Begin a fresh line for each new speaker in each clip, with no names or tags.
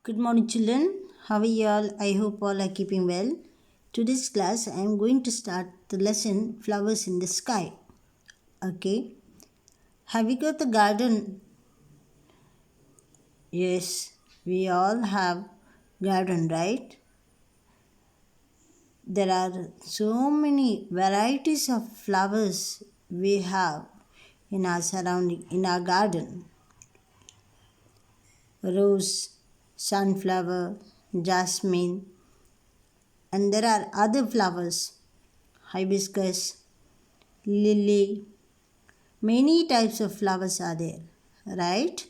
Good morning, children. How are you all? I hope all are keeping well. Today's class, I am going to start the lesson Flowers in the Sky. Okay. Have you got the garden? Yes, we all have garden, right? There are so many varieties of flowers we have in our surrounding, in our garden. Rose, sunflower, jasmine, and there are other flowers, hibiscus, lily. Many types of flowers are there, right?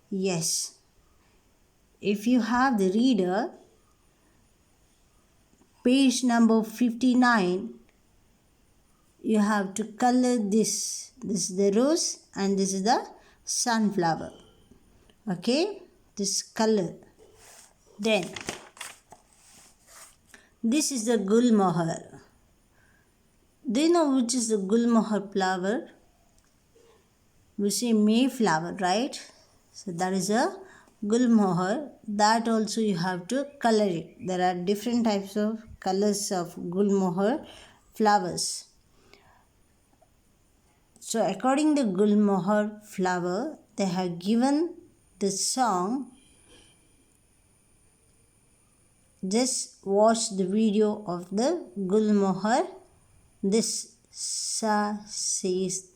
Yes. If you have the reader, page number 59, you have to color this. This is the rose and this is the sunflower. Okay? This color. Then, this is the gulmohar. Do you know which is the gulmohar flower? We say Mayflower, right? So that is a gulmohar. That also you have to color it. There are different types of colors of gulmohar flowers. So according to gulmohar flower, they have given the song. Just watch the video of the gulmohar. This sa says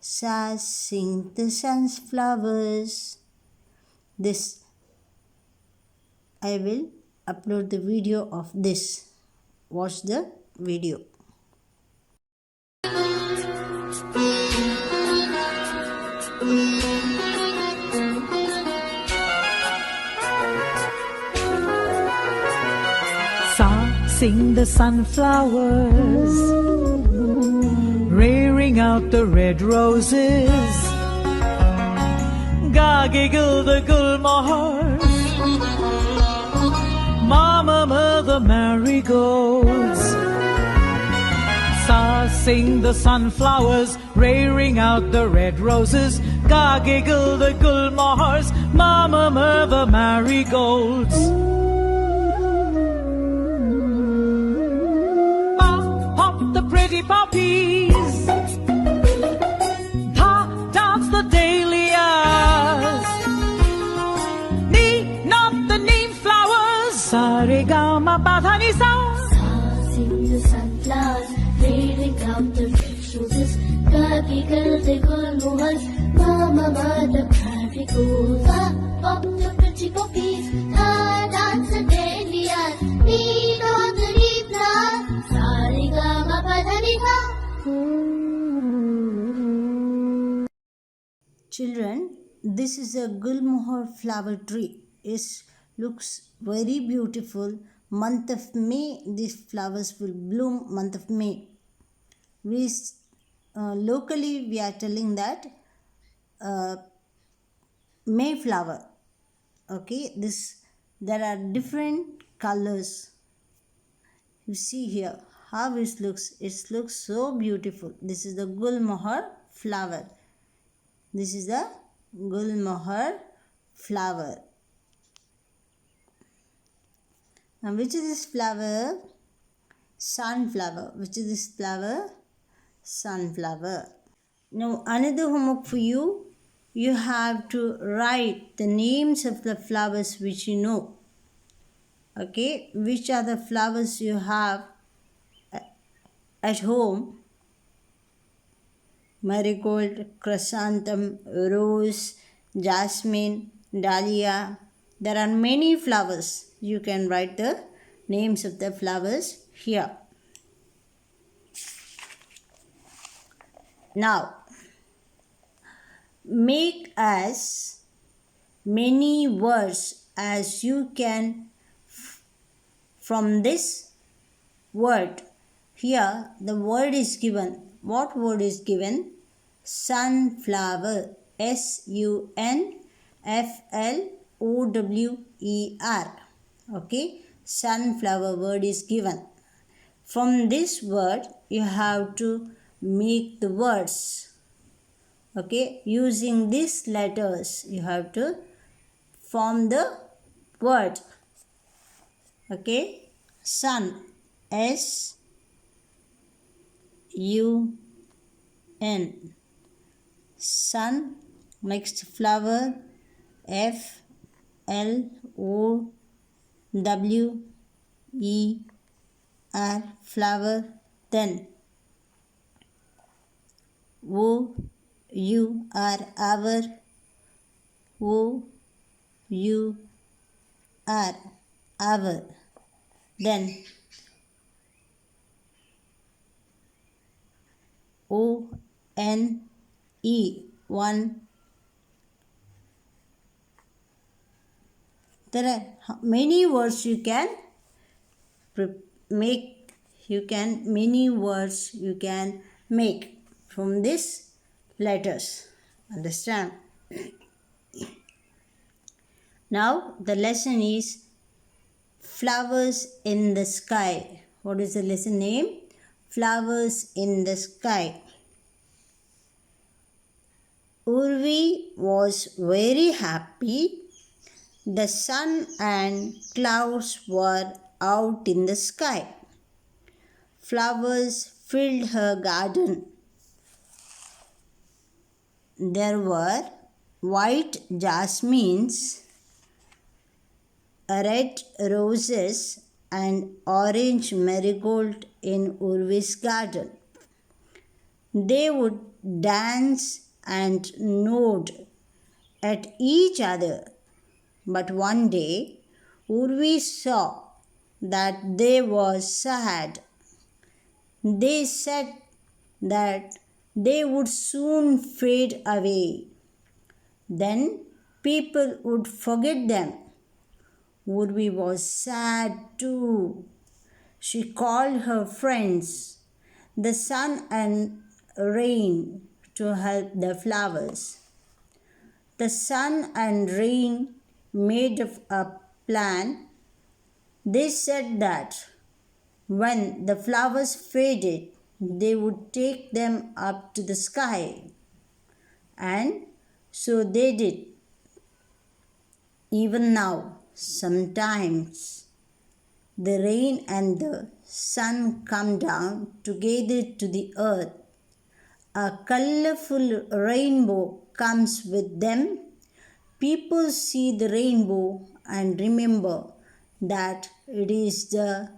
sa sing the sunflowers. This I will upload the video of this. Watch the video.
Sing the sunflowers, rearing out the red roses. Ga giggle the gulmohars, mama the marigolds. Sa sing the sunflowers, rearing out the red roses. Ga giggle the gulmohars, mama the marigolds. Pretty poppies, pop dance the dahlias, knee not the neem flowers, sarigama padhani sa.
Sing the sunflowers, rearing out the red roses, giggle the gulmohars, mama the marigolds. Pop the pretty poppies, dance the dahlias, knee not the neem flowers, sarigama padhani sa.
Children, this is a gulmohar flower tree. It looks very beautiful. Month of May, these flowers will bloom. Month of May. Locally we are telling that Mayflower. Okay, there are different colors. You see here how it looks. It looks so beautiful. This is the gulmohar flower. This is the gulmohar flower. And which is this flower? Sunflower. Which is this flower? Sunflower. Now another homework for you. You have to write the names of the flowers which you know. Okay, which are the flowers you have at home? Marigold, chrysanthemum, rose, jasmine, dahlia. There are many flowers. You can write the names of the flowers here. Now, make as many words as you can from this word. Here, the word is given. What word is given? Sunflower. sunflower. Okay, sunflower word is given. From this word, you have to make the words. Okay, using these letters, you have to form the word. Okay, sun, S-U-N, sun. Next flower, F-L-O-W-E-R, flower. Then O-U-R, hour, O-U-R, hour. Then O-N-E, one. There are many words you can make. Many words you can make from these letters. Understand? Now the lesson is flowers in the sky. What is the lesson name? Flowers in the sky. Urvi was very happy. The sun and clouds were out in the sky. Flowers filled her garden. There were white jasmines, red roses, and orange marigold in Urvi's garden. They would dance and nod at each other. But one day, Urvi saw that they were sad. They said that they would soon fade away. Then people would forget them. Urvi was sad too. She called her friends, the sun and rain, to help the flowers. The sun and rain made a plan. They said that when the flowers faded, they would take them up to the sky. And so they did. Even now, sometimes the rain and the sun come down together to the earth. A colorful rainbow comes with them. People see the rainbow and remember that it is the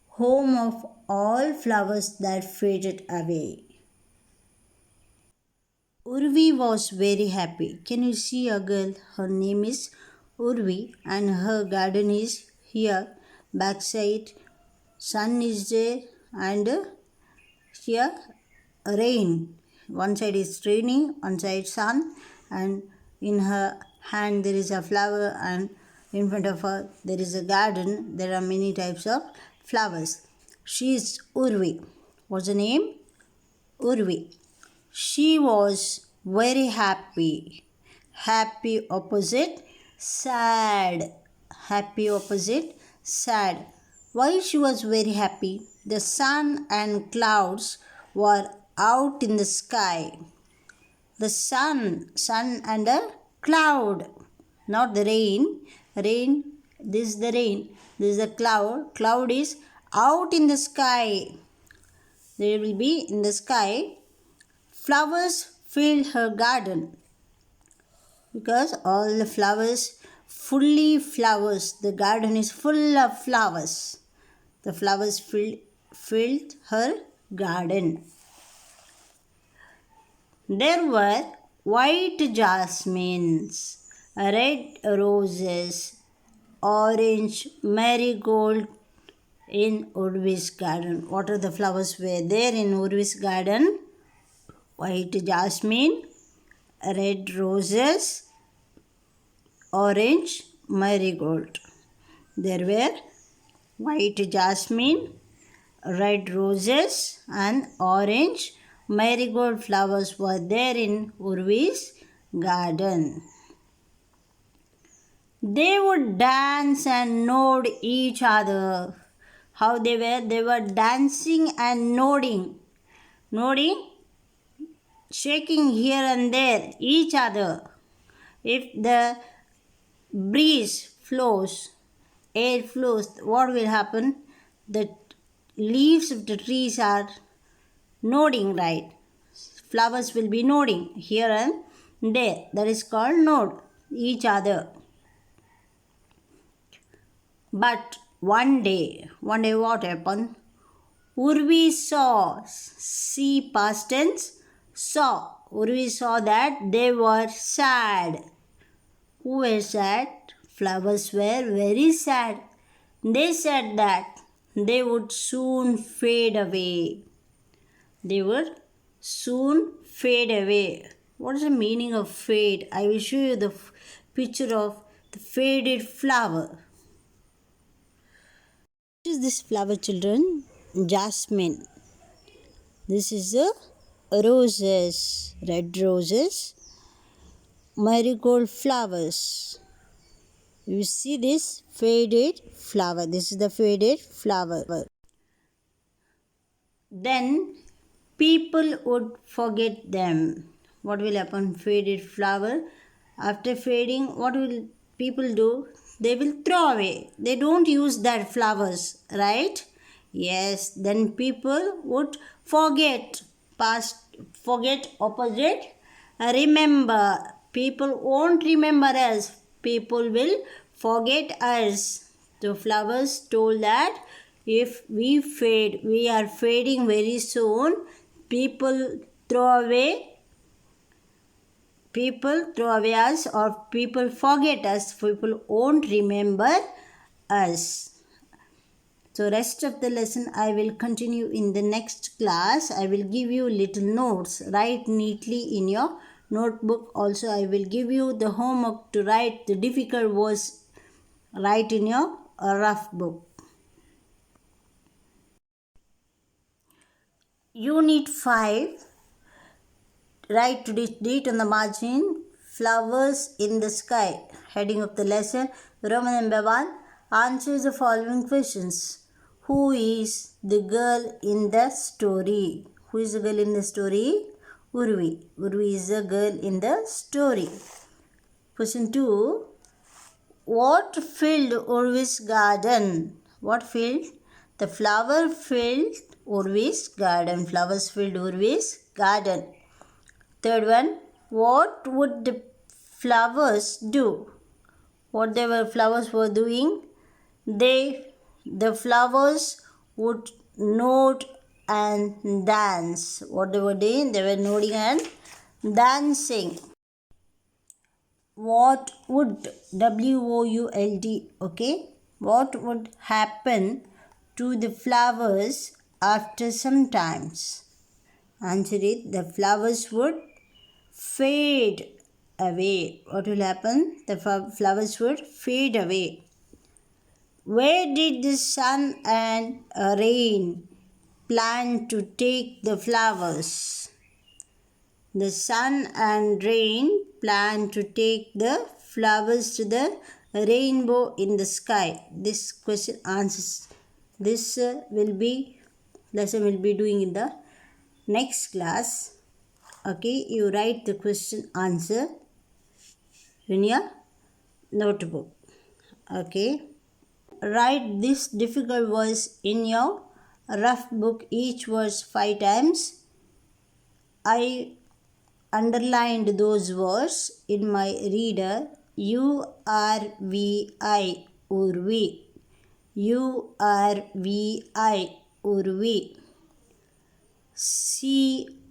home of all flowers that faded away. Urvi was very happy. Can you see a girl? Her name is Urvi and her garden is here. Backside, sun is there and here rain. One side is raining, one side sun, and in her hand there is a flower, and in front of her there is a garden. There are many types of flowers. She is Urvi. What's the name? Urvi. She was very happy. Happy opposite sad. Happy opposite sad. Why she was very happy? The sun and clouds were out in the sky. The sun and a cloud, not the rain. Rain, this is the rain. This is the cloud. Cloud is out in the sky. They will be in the sky. Flowers filled her garden because all the flowers, fully flowers. The garden is full of flowers. The flowers filled her garden. There were white jasmines, red roses, orange marigold in Urvi's garden. What are the flowers were there in Urvi's garden? White jasmine, red roses, orange marigold. There were white jasmine, red roses, and orange marigold flowers were there in Urvi's garden. They would dance and nod each other. How they were? They were dancing and nodding. Nodding, shaking here and there each other. If the breeze flows, air flows, what will happen? The leaves of the trees are nodding, right? Flowers will be nodding here and there. That is called nod each other. But one day what happened? Urvi saw, see past tense, saw. Urvi saw that they were sad. Who were sad? Flowers were very sad. They said that they would soon fade away. They would soon fade away. What is the meaning of fade? I will show you the picture of the faded flower. What is this flower, children? Jasmine. This is the roses, red roses, marigold flowers. You see this faded flower. This is the faded flower. Then people would forget them. What will happen? Faded flower. After fading, what will people do? They will throw away. They don't use that flowers, right? Yes, then people would forget. Past, forget, opposite. Remember. People won't remember us. People will forget us. The flowers told that if we fade, we are fading very soon. People throw away us, or people forget us. People won't remember us. So rest of the lesson I will continue in the next class. I will give you little notes. Write neatly in your notebook. Also I will give you the homework to write the difficult words. Write in your rough book. Unit 5. Write today's date on the margin. Flowers in the sky. Heading of the lesson. Roman number 1. Answer the following questions. Who is the girl in the story? Who is the girl in the story? Urvi. Urvi is the girl in the story. Question 2. What filled Urvi's garden? What filled? The flower filled Urvi's garden. Flowers filled Urvi's garden. Third one. What would the flowers do? What flowers were doing? The flowers would nod and dance. What they were doing? They were nodding and dancing. What would, W-O-U-L-D, okay? What would happen to the flowers after some times? Answer it. The flowers would fade away. What will happen? The flowers would fade away. Where did the sun and rain plan to take the flowers? The sun and rain plan to take the flowers to the rainbow in the sky. This question answers. This lesson will be doing in the next class. Okay, you write the question answer in your notebook. Okay. Write this difficult verse in your rough book, each verse 5 times. I underlined those words in my reader. U-R-V-I, Urvi. U-R-V-I, Urvi. C-L-O-U-D-S,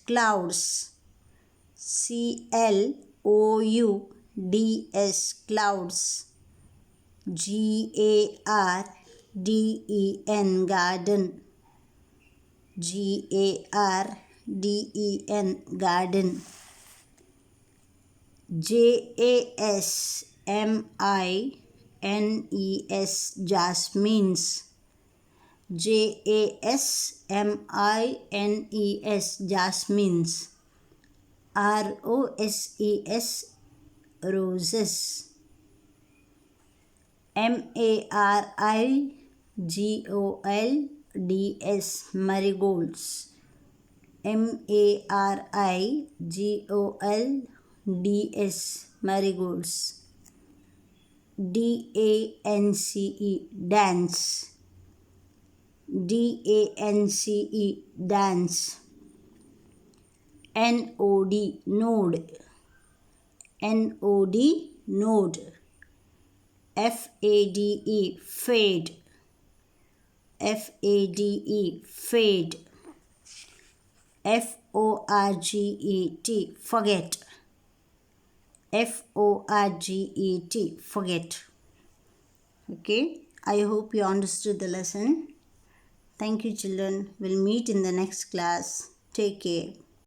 clouds. C-L-O-U-D-S, clouds. G-A-R-D-E-N, garden. G-A-R-D-E-N, garden. J-A-S-M-I-N-E-S, jasmines. J-A-S-M-I-N-E-S, jasmines. R-O-S-E-S, roses. M-A-R-I-G-O-L-D-S, marigolds. M-A-R-I-G-O-L-D-S, marigolds. D-A-N-C-E, dance. D-A-N-C-E, dance. N-O-D, node. N-O-D, node. F-A-D-E, fade. F-A-D-E, fade. F-O-R-G-E-T, forget. F-O-R-G-E-T, forget. Okay, I hope you understood the lesson. Thank you, children. We'll meet in the next class. Take care.